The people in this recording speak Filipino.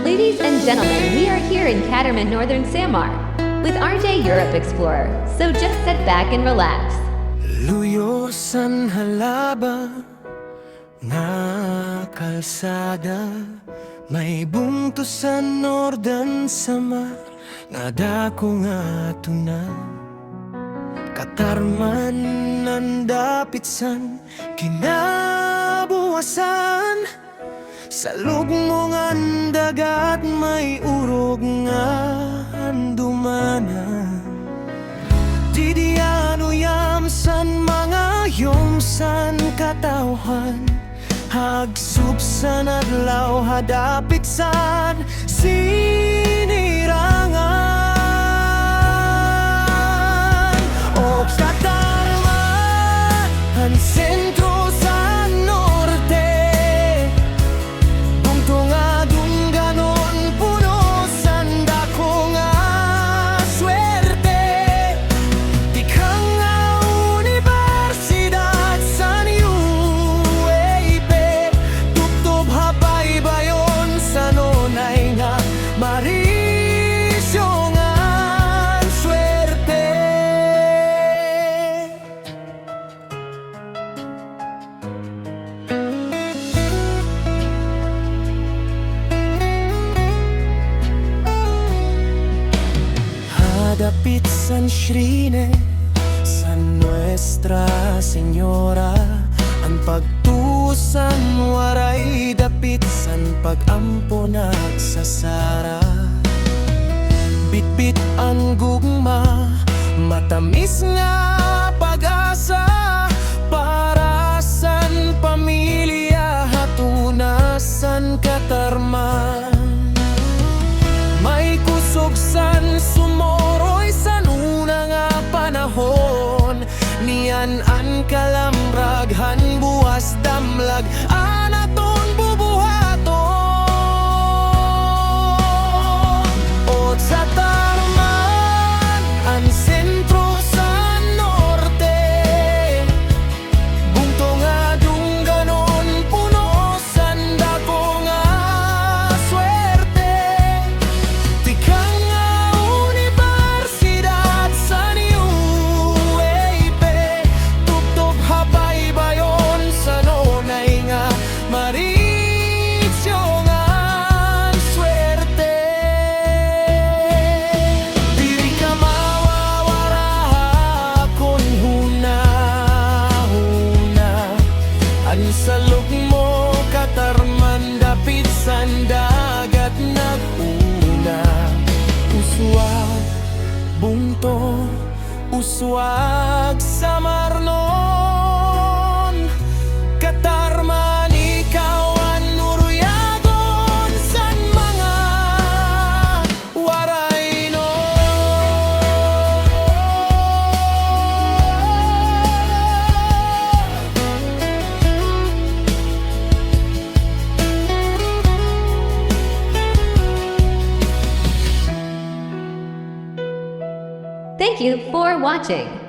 Ladies and gentlemen, we are here in Caterman, Northern Samar, with RJ Europe Explorer, so just sit back and relax. Luyosan halaba nga kalsada, may bungtusan Northern Samar, nga dako nga tuna. Katarman ng dapitsan, kinabuwasan, sa lugmong ang dagat may urog nga andumanan. Didiano yamsan mga yumsan katawhan, hagsupsan adlaw hadapitsan sinirangan. O katarman ang sentro sa norte, bungtong adung ganon puno sanda ko nga swerte. Tikang nga universidad sa UAP, tuptub habay bayon sa nonay nga Marisyo nga swerte. Hadapit San Shrine, San Nuestra Señora, ang pagtusan waray dapit san pagampo nagsasara. Bitbit ang gugma, matamis nga pag-asa, para san pamilya hatunasan katarman. May kusog san sumoroy sa una nga panahon, niyan an kalamraghan buwas damlag anaton bubuhaton. Ot sa tarman ang sentro sa norte, bungtong adung ganon puno sanda ko nga swerte. Tikang nga universidad sa UAP, tuptub habay bayon sa nonay nga Marisyo nga swerte. Diri ka mawawara kon huna-huna, ang salog mo katarman dapit san dagat nag-una. Uswag bungto, uswag sa marnon, katarman ikaw ang nuruyagon san mga waray no. Thank you for watching.